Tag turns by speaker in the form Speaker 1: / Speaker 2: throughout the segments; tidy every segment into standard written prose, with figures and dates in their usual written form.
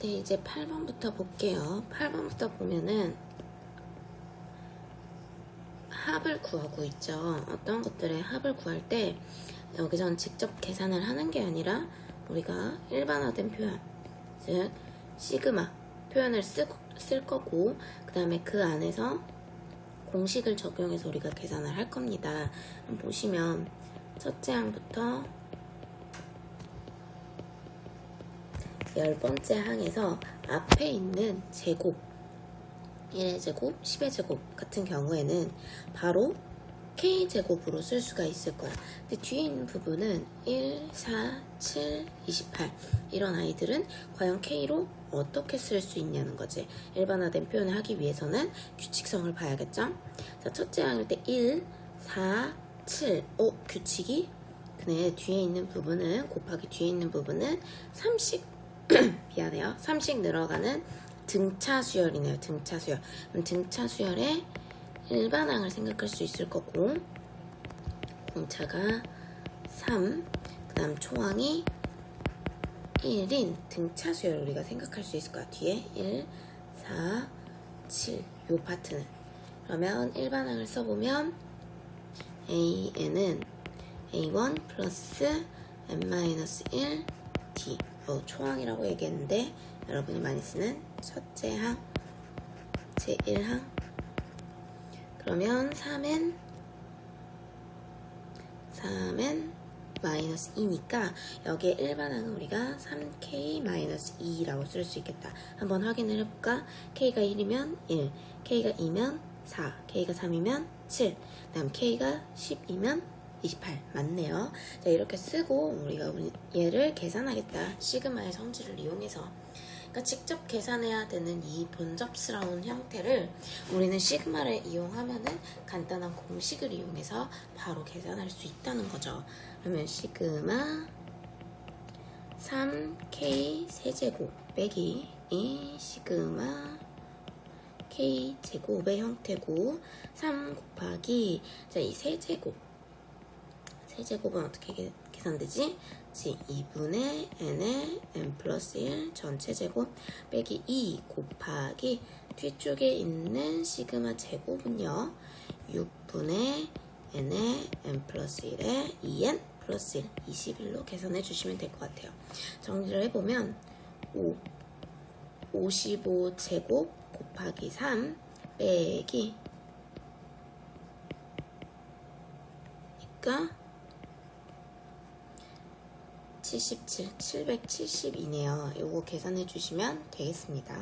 Speaker 1: 네, 이제 8번부터 볼게요. 8번부터 보면은 합을 구하고 있죠. 어떤 것들의 합을 구할 때 여기선 직접 계산을 하는 게 아니라 우리가 일반화된 표현, 즉 시그마 표현을 쓸 거고, 그 다음에 그 안에서 공식을 적용해서 우리가 계산을 할 겁니다. 보시면 첫째 항부터 10번째 항에서 앞에 있는 제곱, 1의 제곱, 10의 제곱 같은 경우에는 바로 K제곱으로 쓸 수가 있을 거야. 근데 뒤에 있는 부분은 1, 4, 7, 28 이런 아이들은 과연 K로 어떻게 쓸 수 있냐는 거지. 일반화된 표현을 하기 위해서는 규칙성을 봐야겠죠. 자, 첫째 항일 때 1, 4, 7 규칙이 그네 뒤에 있는 부분은 곱하기 뒤에 있는 부분은 3씩 미안해요. 3씩 늘어가는 등차 수열이네요. 등차 수열. 그럼 등차 수열의 일반항을 생각할 수 있을 거고, 공차가 3, 그 다음 초항이 1인 등차 수열 우리가 생각할 수 있을 거야. 뒤에 1, 4, 7 요 파트는. 그러면 일반항을 써보면 AN은 A1 플러스 N-1 D 초항이라고 얘기했는데 여러분이 많이 쓰는 첫째 항, 제1항. 그러면 3n 마이너스 2니까 여기에 일반항은 우리가 3k-2라고 쓸 수 있겠다. 한번 확인을 해볼까? k가 1이면 1, k가 2면 4, k가 3이면 7, 그 다음 k가 10이면 28 맞네요. 자, 이렇게 쓰고 우리가 얘를 계산하겠다. 시그마의 성질을 이용해서. 그러니까 직접 계산해야 되는 이 번잡스러운 형태를 우리는 시그마를 이용하면은 간단한 공식을 이용해서 바로 계산할 수 있다는 거죠. 그러면 시그마 3k 세제곱 빼기 이 시그마 k 제곱의 형태고, 3 곱하기 자, 이 세제곱은 어떻게 계산되지? 2분의 n의 n 플러스 1 전체 제곱 빼기 2 곱하기 뒤쪽에 있는 시그마 제곱은요 6분의 n의 n 플러스 1의 2n 플러스 1 21로 계산해 주시면 될 것 같아요. 정리를 해보면 55 제곱 곱하기 3 빼기 그러니까 77, 770이네요. 요거 계산해 주시면 되겠습니다.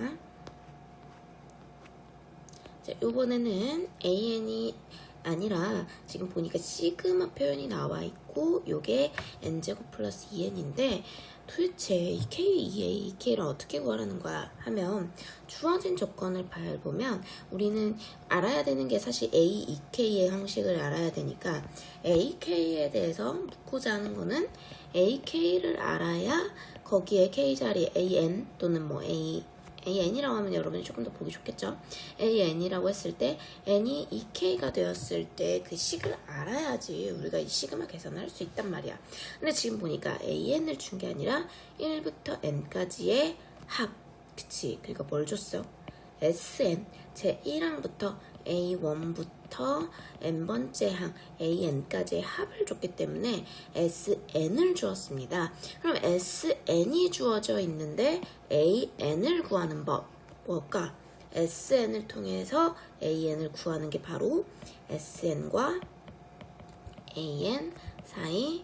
Speaker 1: 자, 요번에는 AN이 아니라 지금 보니까 시그마 표현이 나와 있고 요게 n제곱 플러스 2n인데 도대체 이 K, 2A, 2K를 어떻게 구하라는 거야 하면 주어진 조건을 밟으면 우리는 알아야 되는 게 사실 A, 2K의 형식을 알아야 되니까 AK에 대해서 묻고자 하는 거는 AK를 알아야 거기에 K 자리에 AN 또는 뭐 AN이라고 하면 여러분이 조금 더 보기 좋겠죠. AN이라고 했을 때 N이 2K가 되었을 때 그 식을 알아야지 우리가 이 시그마 계산을 할 수 있단 말이야. 근데 지금 보니까 AN을 준 게 아니라 1부터 N까지의 합. 그치? 그러니까 뭘 줬어? SN 제 1항부터 A1부터 N번째 항 AN까지의 합을 줬기 때문에 SN을 주었습니다. 그럼 SN이 주어져 있는데 AN을 구하는 법 뭘까? SN을 통해서 AN을 구하는 게 바로 SN과 AN 사이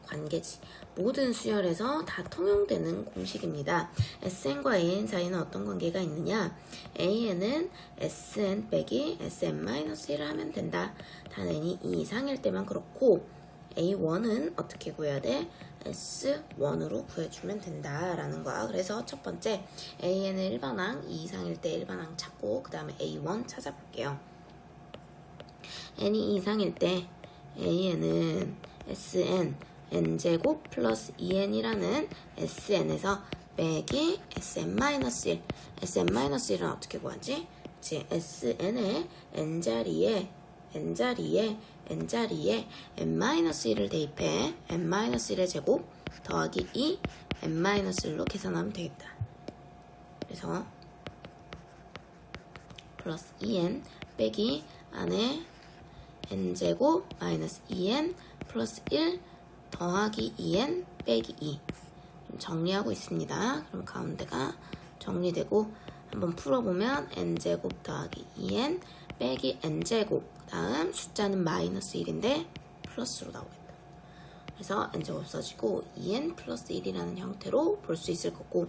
Speaker 1: 관계지. 모든 수열에서 다 통용되는 공식입니다. SN과 AN 사이는 어떤 관계가 있느냐? AN은 SN 빼기 SN-1을 하면 된다. 단 N이 2 이상일 때만 그렇고 A1은 어떻게 구해야 돼? S1으로 구해주면 된다라는 거야. 그래서 첫 번째 AN의 일반항 2 이상일 때 일반항 찾고 그 다음에 A1 찾아볼게요. N이 2 이상일 때 AN은 SN n제곱 플러스 2n이라는 SN에서 빼기 SN-1 SN-1은 어떻게 구하지? 그치? SN의 n자리에 n-1을 대입해 n-1의 제곱 더하기 2 n-1로 계산하면 되겠다. 그래서 플러스 2n 빼기 안에 n제곱 마이너스 2n 플러스 1 더하기 2n 빼기 2 좀 정리하고 있습니다. 그럼 가운데가 정리되고 한번 풀어보면 n제곱 더하기 2n 빼기 n제곱 다음 숫자는 마이너스 1인데 플러스로 나오겠다. 그래서 n제곱 없어지고 2n 플러스 1이라는 형태로 볼 수 있을 거고,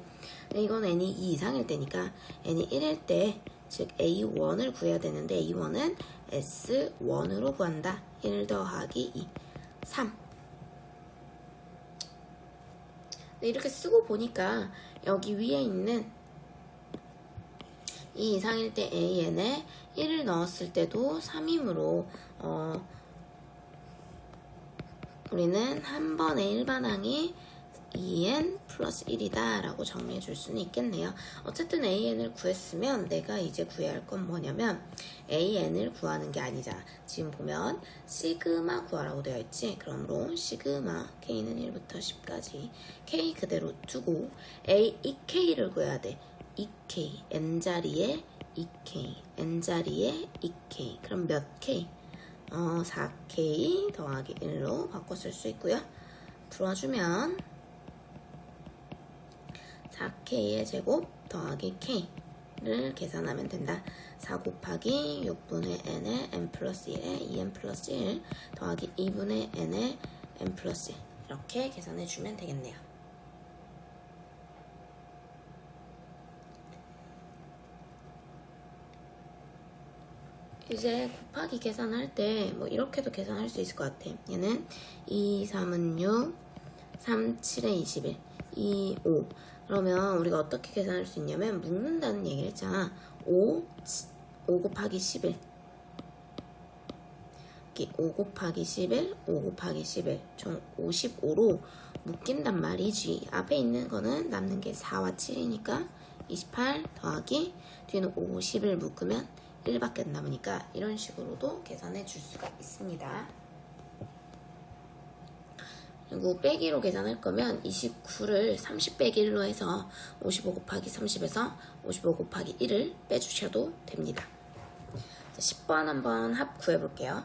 Speaker 1: 이건 n이 2 이상일 때니까 n이 1일 때 즉 a1을 구해야 되는데 a1은 s1으로 구한다. 1 더하기 2 3. 이렇게 쓰고 보니까 여기 위에 있는 2 이상일 때 an에 1을 넣었을 때도 3이므로 우리는 한 번의 일반항이 2n 플러스 1이다 라고 정리해 줄 수는 있겠네요. 어쨌든 an을 구했으면 내가 이제 구해야 할 건 뭐냐면 an을 구하는 게 아니잖아. 지금 보면 시그마 구하라고 되어 있지. 그러므로 시그마 k는 1부터 10까지 k 그대로 두고 이 k를 구해야 돼. 2k n자리에 2k n자리에 2k 그럼 몇 k? 4k 더하기 1로 바꿔 쓸 수 있고요. 풀어주면 4k의 제곱 더하기 k를 계산하면 된다. 4 곱하기 6분의 n의 n 플러스 1에 2n 플러스 1 더하기 2분의 n의 n 플러스 1 이렇게 계산해주면 되겠네요. 이제 곱하기 계산할 때 뭐 이렇게도 계산할 수 있을 것 같아. 얘는 2, 3은 6, 3, 7에 21, 2, 5. 그러면 우리가 어떻게 계산할 수 있냐면 묶는다는 얘기를 했잖아. 5 곱하기 11. 5 곱하기 11, 5 곱하기 11. 총 55로 묶인단 말이지. 앞에 있는 거는 남는 게 4와 7이니까 28 더하기 뒤에는 50을 묶으면 1밖에 안 남으니까 이런 식으로도 계산해 줄 수가 있습니다. 그리고 빼기로 계산할 거면 29를 30 빼기 1로 해서 55 곱하기 30에서 55 곱하기 1을 빼주셔도 됩니다. 10번 한번 합 구해볼게요.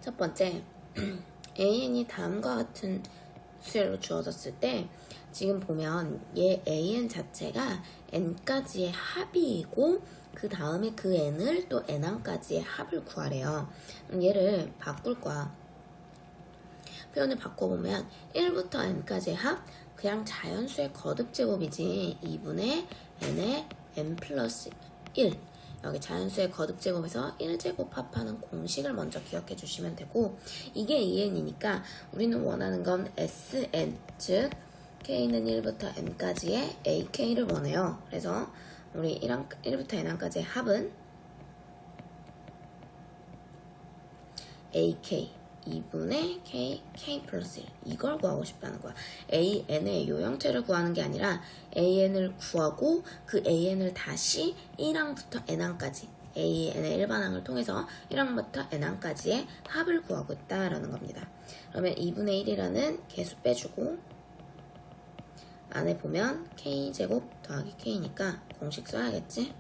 Speaker 1: 첫 번째, an이 다음과 같은 수열로 주어졌을 때 지금 보면 얘 an 자체가 n까지의 합이고 그 다음에 그 n을 또 n항까지의 합을 구하래요. 얘를 바꿀 거야. 표현을 바꿔보면 1부터 n까지의 합 그냥 자연수의 거듭제곱이지 2분의 n의 n 플러스 1 여기 자연수의 거듭제곱에서 1제곱 합하는 공식을 먼저 기억해 주시면 되고, 이게 en이니까 우리는 원하는 건 sn, 즉 k는 1부터 n까지의 ak를 원해요. 그래서 우리 1부터 n까지의 합은 ak 2분의 k 플러스 1 이걸 구하고 싶다는 거야. an의 이 형태를 구하는 게 아니라 an을 구하고 그 an을 다시 1항부터 n항까지 an의 일반항을 통해서 1항부터 n항까지의 합을 구하고 있다라는 겁니다. 그러면 2분의 1이라는 개수 빼주고 안에 보면 k제곱 더하기 k니까 공식 써야겠지?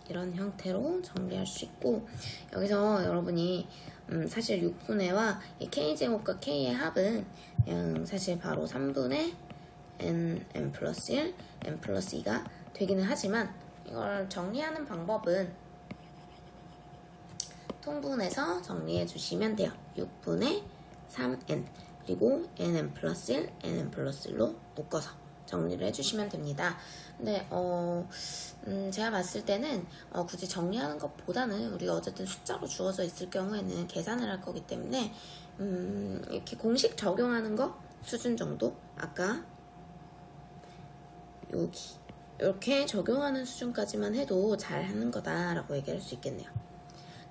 Speaker 1: 이런 형태로 정리할 수 있고, 여기서 여러분이 사실 6분의와 k제곱과 k의 합은 그냥 사실 바로 3분의 n 플러스 1, n 플러스 2가 되기는 하지만 이걸 정리하는 방법은 통분해서 정리해 주시면 돼요. 6분의 3n 그리고 nn 플러스 1, nn 플러스 1로 묶어서 정리를 해주시면 됩니다. 근데 제가 봤을 때는 굳이 정리하는 것보다는 우리가 어쨌든 숫자로 주어져 있을 경우에는 계산을 할 거기 때문에 이렇게 공식 적용하는 거 수준 정도 아까 여기 이렇게 적용하는 수준까지만 해도 잘 하는 거다라고 얘기할 수 있겠네요.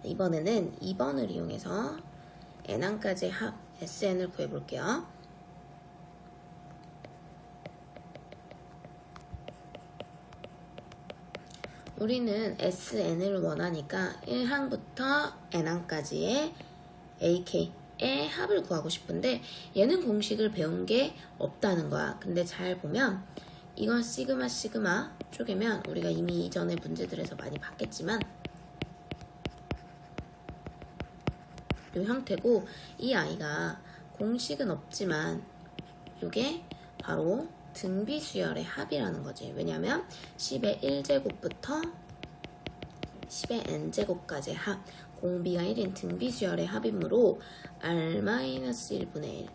Speaker 1: 이번에는 2번을 이용해서 n항까지 합 SN을 구해볼게요. 우리는 SN을 원하니까 1항부터 N항까지의 AK의 합을 구하고 싶은데 얘는 공식을 배운 게 없다는 거야. 근데 잘 보면 이건 시그마 쪼개면 우리가 이미 이전의 문제들에서 많이 봤겠지만 이 형태고 이 아이가 공식은 없지만 이게 바로 등비수열의 합이라는 거지. 왜냐면 10의 1제곱부터 10의 n제곱까지의 합, 공비가 1인 등비수열의 합이므로 r-1분의 1.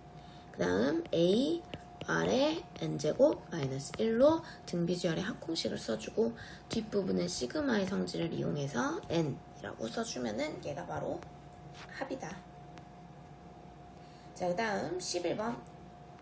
Speaker 1: 그 다음 a r의 n제곱 마이너스 1로 등비수열의 합공식을 써주고 뒷부분은 시그마의 성질을 이용해서 n이라고 써주면은 얘가 바로 합이다. 자, 그 다음 11번.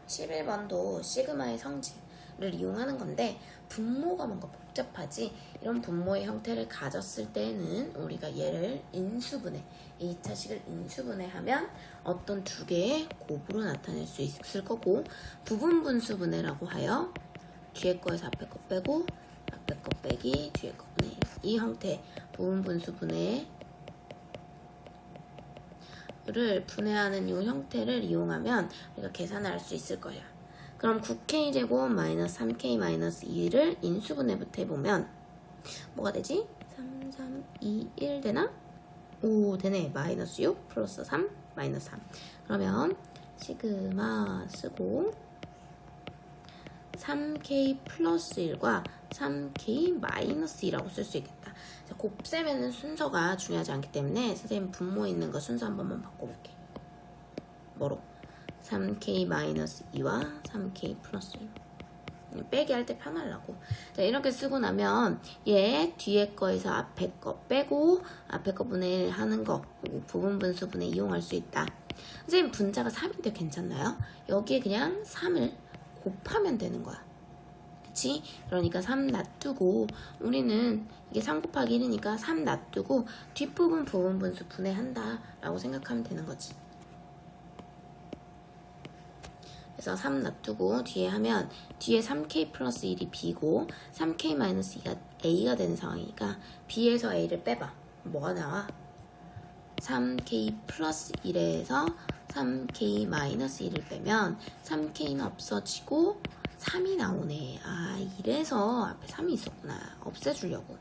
Speaker 1: 11번도 시그마의 성질을 이용하는 건데 분모가 뭔가 복잡하지. 이런 분모의 형태를 가졌을 때는 우리가 얘를 인수분해, 2차식을 인수분해하면 어떤 두 개의 곱으로 나타낼 수 있을 거고, 부분분수분해라고 하여 뒤에 거에서 앞에 거 빼고 앞에 거 빼기 뒤에 거 분해, 이 형태 부분분수분해 를 분해하는 이 형태를 이용하면 우리가 계산을 할 수 있을 거야. 그럼 9k제곱 마이너스 3k 마이너스 2를 인수분해부터 해보면 뭐가 되지? 3, 3, 2, 1 되나? 오, 되네. 마이너스 6 플러스 3 마이너스 3. 그러면 시그마 쓰고 3k 플러스 1과 3k 마이너스 2라고 쓸 수 있겠다. 곱셈에는 순서가 중요하지 않기 때문에 선생님 분모 있는 거 순서 한 번만 바꿔볼게. 뭐로? 3k 마이너스 2와 3k 플러스 1. 빼기 할 때 편하려고. 자, 이렇게 쓰고 나면 얘 뒤에 거에서 앞에 거 빼고 앞에 거 분해를 하는 거, 부분분수 분해 이용할 수 있다. 선생님 분자가 3인데 괜찮나요? 여기에 그냥 3을 곱하면 되는 거야. 그치? 그러니까 3 놔두고 우리는 이게 3 곱하기 1이니까 3 놔두고 뒷부분 부분분수 분해한다 라고 생각하면 되는 거지. 그래서 3 놔두고 뒤에 하면 뒤에 3k 플러스 1이 b고 3k 마이너스 2가 a가 되는 상황이니까 b에서 a를 빼봐. 뭐가 나와? 3k 플러스 1에서 3k 마이너스 1을 빼면 3k는 없어지고 3이 나오네. 아, 이래서 앞에 3이 있었구나. 없애주려고.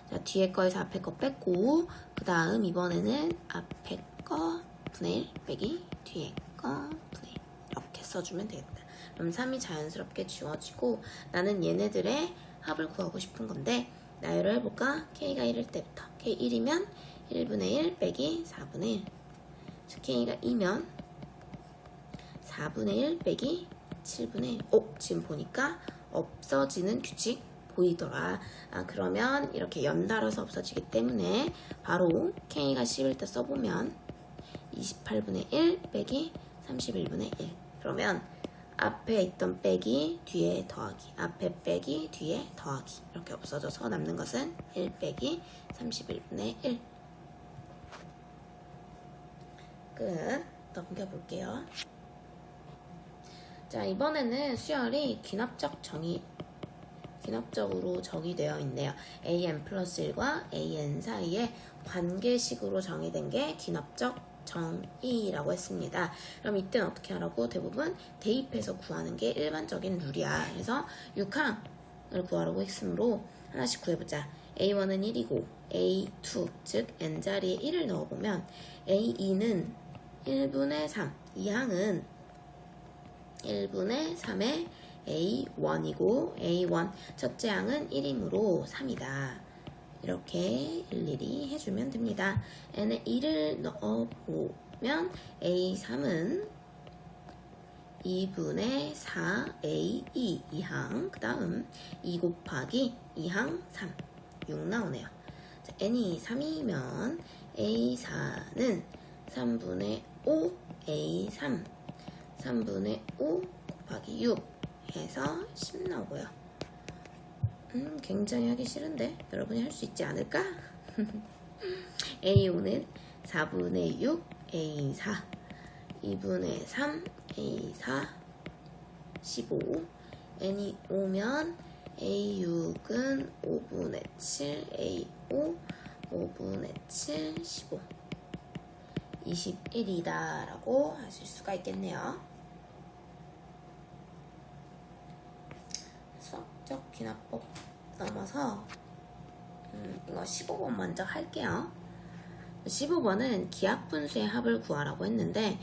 Speaker 1: 자, 뒤에 거에서 앞에 거 뺐고 그 다음 이번에는 앞에 거 분의 1 빼기 뒤에 거 분의 1 이렇게 써주면 되겠다. 그럼 3이 자연스럽게 지워지고 나는 얘네들의 합을 구하고 싶은 건데 나열을 해볼까? k가 1일 때부터 k 1이면 1분의 1 빼기 4분의 1. 즉 k가 2면 4분의 1 빼기 7분의 1. 지금 보니까 없어지는 규칙 보이더라. 아, 그러면 이렇게 연달아서 없어지기 때문에 바로 k가 10일 때 써보면 28분의 1 빼기 31분의 1. 그러면 앞에 있던 빼기 뒤에 더하기, 앞에 빼기 뒤에 더하기 이렇게 없어져서 남는 것은 1 빼기 31분의 1. 끝. 넘겨볼게요. 자, 이번에는 수열이 귀납적으로 정의되어 있네요. an 플러스 1과 an 사이에 관계식으로 정의된 게 귀납적 정의라고 했습니다. 그럼 이때는 어떻게 하라고? 대부분 대입해서 구하는 게 일반적인 룰이야. 그래서 6항을 구하라고 했으므로 하나씩 구해보자. a1은 1이고 a2 즉 n자리에 1을 넣어보면 a2는 1분의 3, 2항은 1분의 3의 a1이고 a1 첫째 항은 1이므로 3이다. 이렇게 일일이 해주면 됩니다. n에 1을 넣어보면 a3은 2분의 4a2 2항 그 다음 2 곱하기 2항 3 6 나오네요. 자, n이 3이면 a4는 3분의 5 a3 3분의 5 곱하기 6 해서 10 나오고요. 굉장히 하기 싫은데 여러분이 할 수 있지 않을까? A5는 4분의 6 A4 2분의 3 A4 15 N이 오면 A6은 5분의 7, A5 5분의 7, 15 21이다 라고 하실 수가 있겠네요. 수학적 기납법 넘어서 이거 15번 먼저 할게요. 15번은 기하분수의 합을 구하라고 했는데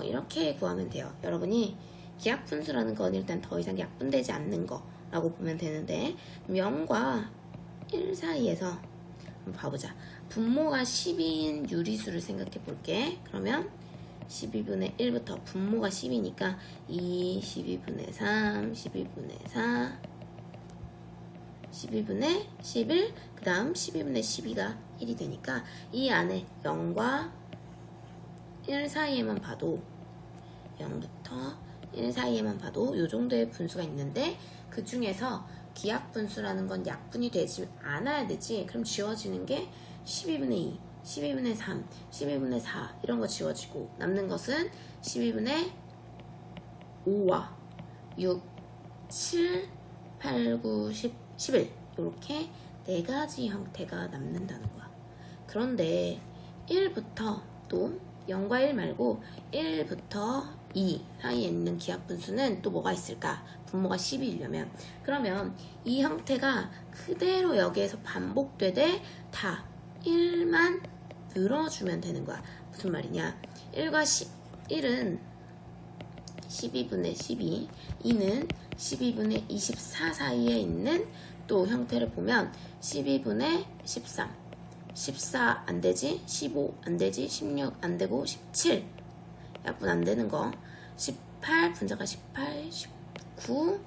Speaker 1: 이렇게 구하면 돼요. 여러분이 기하분수라는 건 일단 더 이상 약분되지 않는 거라고 보면 되는데 0과 1 사이에서 한번 봐보자. 분모가 10인 유리수를 생각해 볼게. 그러면 12분의 1부터 분모가 10이니까 2, 12분의 3, 12분의 4, 12분의 11, 그 다음 12분의 12가 1이 되니까 이 안에 0과 1 사이에만 봐도 0부터 1 사이에만 봐도 이 정도의 분수가 있는데 그 중에서 기하분수라는 건 약분이 되지 않아야 되지. 그럼 지워지는 게 12분의 2, 12분의 3, 12분의 4 이런 거 지워지고 남는 것은 12분의 5와 6, 7, 8, 9, 10, 11 이렇게 네 가지 형태가 남는다는 거야. 그런데 1부터 또 0과 1 말고 1부터 2 사이에 있는 기하분수는 또 뭐가 있을까? 분모가 10이려면 그러면 이 형태가 그대로 여기에서 반복되되 다 1만 늘어주면 되는 거야. 무슨 말이냐? 1과 1은 12분의 12, 2는 12분의 24 사이에 있는 또 형태를 보면 12분의 13, 14 안되지, 15 안되지, 16 안되고 17 약분 안되는 거, 18 분자가 18, 19,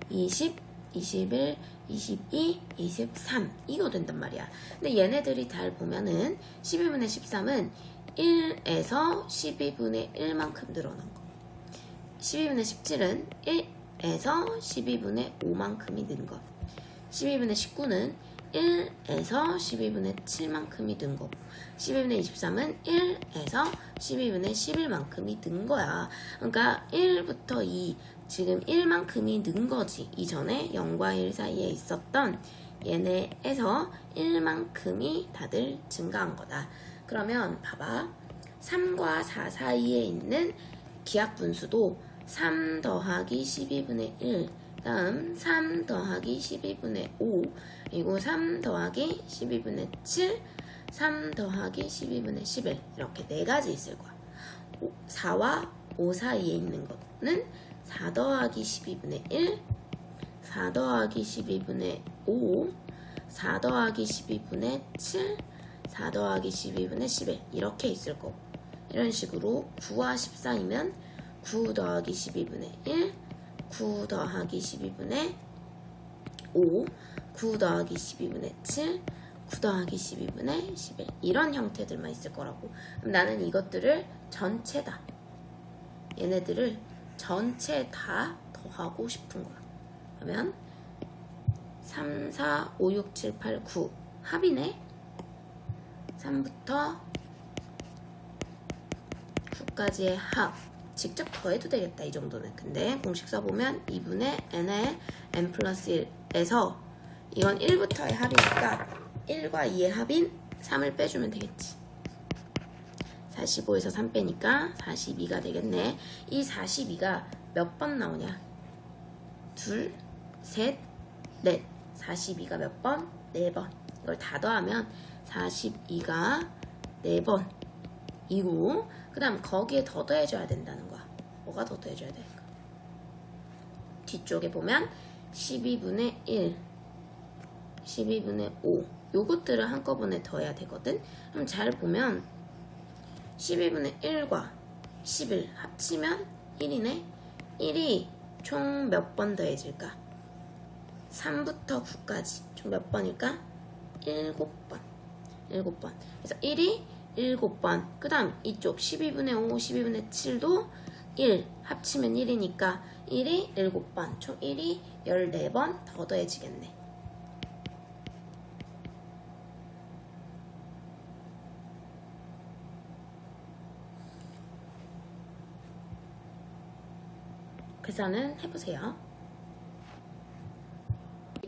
Speaker 1: 20, 21, 22, 23 이거 된단 말이야. 근데 얘네들이 잘 보면은 12분의 13은 1에서 12분의 1만큼 늘어난 거, 12분의 17은 1에서 12분의 5만큼이 는 거, 12분의 19는 1에서 12분의 7만큼이 는 거고 12분의 23은 1에서 12분의 11만큼이 는 거야. 그러니까 1부터 2 지금 1만큼이 는 거지. 이전에 0과 1 사이에 있었던 얘네에서 1만큼이 다들 증가한 거다. 그러면 봐봐. 3과 4 사이에 있는 기하분수도 3 더하기 12분의 1 다음 3 더하기 12분의 5 그리고 3 더하기 12분의 7 3 더하기 12분의 11 이렇게 네 가지 있을 거야. 4와 5 사이에 있는 거는 4 더하기 12분의 1 4 더하기 12분의 5 4 더하기 12분의 7 4 더하기 12분의 11 이렇게 있을 거고 이런 식으로 9와 14이면 9 더하기 12분의 1 9 더하기 12분의 5 9 더하기 12분의 7 9 더하기 12분의 11 이런 형태들만 있을 거라고. 그럼 나는 이것들을 전체다 얘네들을 전체 다 더하고 싶은 거야. 그러면 3, 4, 5, 6, 7, 8, 9 합이네. 3부터 9까지의 합 직접 더해도 되겠다 이 정도는. 근데 공식 써보면 2분의 n의 n 플러스 1에서 이건 1부터의 합이니까 1과 2의 합인 3을 빼주면 되겠지. 45에서 3 빼니까 42가 되겠네. 이 42가 몇 번 나오냐? 둘, 셋, 넷. 42가 몇 번? 4번. 이걸 다 더하면 42가 4번 이고 그 다음 거기에 더 더해줘야 된다는 거야. 뭐가 더 더해줘야 될까? 뒤쪽에 보면 12분의 1 12분의 5 요것들을 한꺼번에 더해야 되거든. 그럼 잘 보면 12분의 1과 11 합치면 1이네. 1이 총 몇 번 더해질까? 3부터 9까지 총 몇 번일까? 7번 7번. 그래서 1이 7번. 그 다음 이쪽 12분의 5 12분의 7도 1 합치면 1이니까 1이 7번 총 1이 14번 더 더해지겠네. 계산은 해보세요.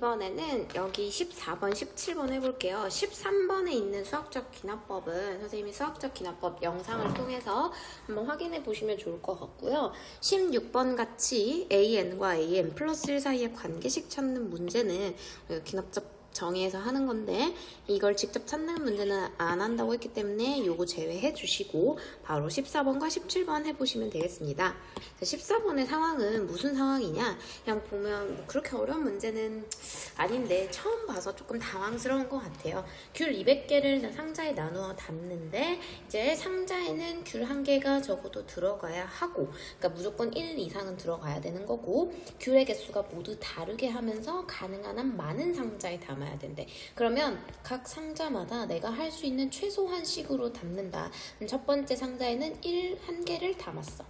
Speaker 1: 이번에는 여기 14번, 17번 해볼게요. 13번에 있는 수학적 기납법은 선생님이 수학적 기납법 영상을 통해서 한번 확인해 보시면 좋을 것 같고요. 16번 같이 AN과 AN 플러스 1 사이의 관계식 찾는 문제는 기납적 정의해서 하는 건데 이걸 직접 찾는 문제는 안 한다고 했기 때문에 요거 제외해 주시고 바로 14번과 17번 해보시면 되겠습니다. 14번의 상황은 무슨 상황이냐, 그냥 보면 뭐 그렇게 어려운 문제는 아닌데 처음 봐서 조금 당황스러운 것 같아요. 귤 200개를 상자에 나누어 담는데 이제 상자에는 귤 1개가 적어도 들어가야 하고, 그러니까 무조건 1 이상은 들어가야 되는 거고, 귤의 개수가 모두 다르게 하면서 가능한 한 많은 상자에 담아야 된대. 그러면 각 상자마다 내가 할 수 있는 최소한 식으로 담는다. 첫 번째 상자에는 1개를 담았어.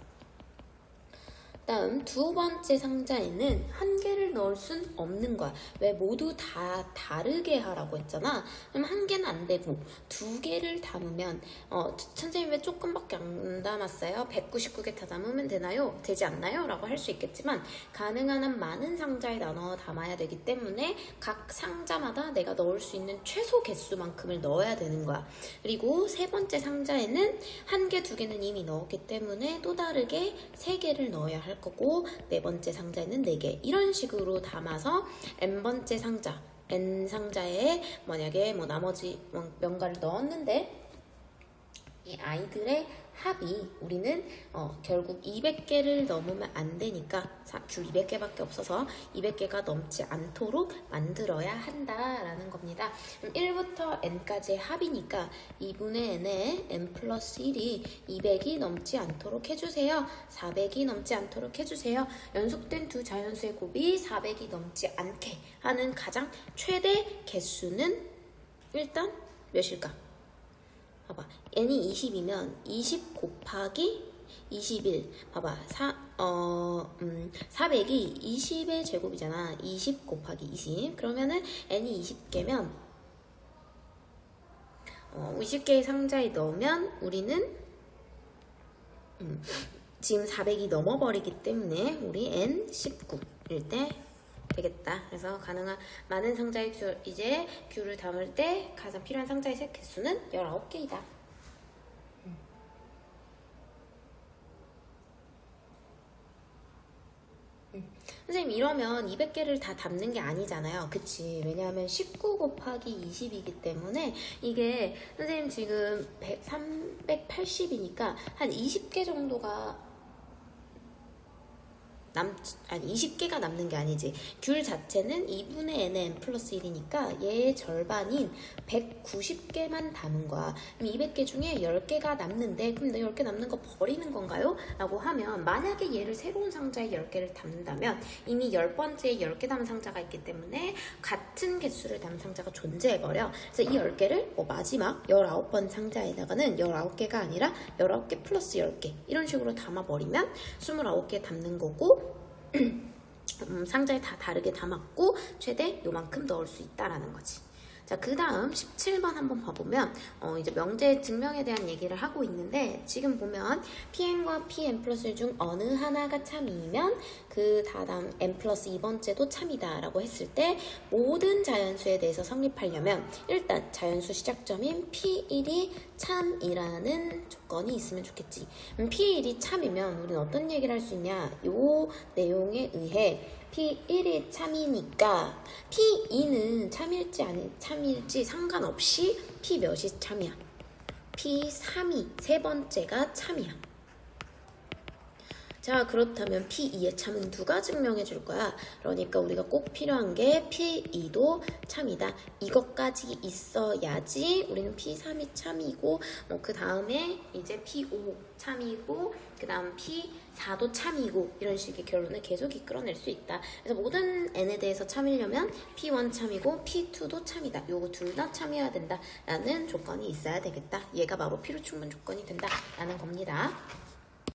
Speaker 1: 다음 두 번째 상자에는 1개를 넣을 순 없는 거야. 왜? 모두 다 다르게 하라고 했잖아. 그럼 1개는 안 되고 2개를 담으면 선생님 왜 조금밖에 안 담았어요? 199개 다 담으면 되나요? 되지 않나요? 라고 할 수 있겠지만 가능한 한 많은 상자에 나눠 담아야 되기 때문에 각 상자마다 내가 넣을 수 있는 최소 개수만큼을 넣어야 되는 거야. 그리고 세 번째 상자에는 1개, 2개는 이미 넣었기 때문에 또 다르게 3개를 넣어야 할 거고, 네 번째 상자에는 4개, 이런 식으로 담아서 n번째 상자, n 상자에 만약에 뭐 나머지 명가를 넣었는데 이 아이들의 합이 우리는 결국 200개를 넘으면 안 되니까 귤 200개밖에 없어서 200개가 넘지 않도록 만들어야 한다라는 겁니다. 그럼 1부터 n까지의 합이니까 2분의 n에 n 플러스 1이 200이 넘지 않도록 해주세요. 400이 넘지 않도록 해주세요. 연속된 두 자연수의 곱이 400이 넘지 않게 하는 가장 최대 개수는 일단 몇일까? 봐봐, n이 20이면 20 곱하기 21. 봐봐, 400이 20의 제곱이잖아. 20 곱하기 20. 그러면은 n이 20개면 20개의 상자에 넣으면 우리는 지금 400이 넘어버리기 때문에 우리 n 19일 때 되겠다. 그래서 가능한 많은 상자의 이제 귤을 담을 때 가장 필요한 상자의 set 개수는 19개이다. 선생님 이러면 200개를 다 담는 게 아니잖아요. 그치? 왜냐하면 19 곱하기 20이기 때문에 이게 선생님 지금 380이니까 한 20개 정도가 20개가 남는 게 아니지. 귤 자체는 2분의 nn 플러스 1이니까 얘의 절반인 190개만 담은 거야. 그럼 200개 중에 10개가 남는데 그럼 내 10개 남는 거 버리는 건가요? 라고 하면 만약에 얘를 새로운 상자에 10개를 담는다면 이미 10번째에 10개 담은 상자가 있기 때문에 같은 개수를 담은 상자가 존재해버려. 그래서 이 10개를 마지막 19번 상자에다가는 19개가 아니라 19개 플러스 10개 이런 식으로 담아버리면 29개 담는 거고 상자에 다 다르게 담았고 최대 요만큼 넣을 수 있다라는 거지. 자, 그 다음 17번 한번 봐보면 이제 명제 증명에 대한 얘기를 하고 있는데 지금 보면 pn과 pn 플러스 1 중 어느 하나가 참이면 그 다음 n 플러스 2번째도 참이다 라고 했을 때 모든 자연수에 대해서 성립하려면 일단 자연수 시작점인 p1이 참이라는 조건이 있으면 좋겠지. p1이 참이면 우리는 어떤 얘기를 할 수 있냐, 요 내용에 의해 P1이 참이니까 P2는 참일지 아니 참일지 상관없이 P 몇이 참이야? P3이 세 번째가 참이야. 자, 그렇다면 P2의 참은 누가 증명해 줄 거야? 그러니까 우리가 꼭 필요한 게 P2도 참이다. 이것까지 있어야지 우리는 P3이 참이고 그 다음에 이제 P5 참이고 그 다음 P4도 참이고 이런 식의 결론을 계속 이끌어낼 수 있다. 그래서 모든 n에 대해서 참이려면 P1 참이고 P2도 참이다. 요거 둘 다 참여해야 된다 라는 조건이 있어야 되겠다. 얘가 바로 필요충분 조건이 된다 라는 겁니다.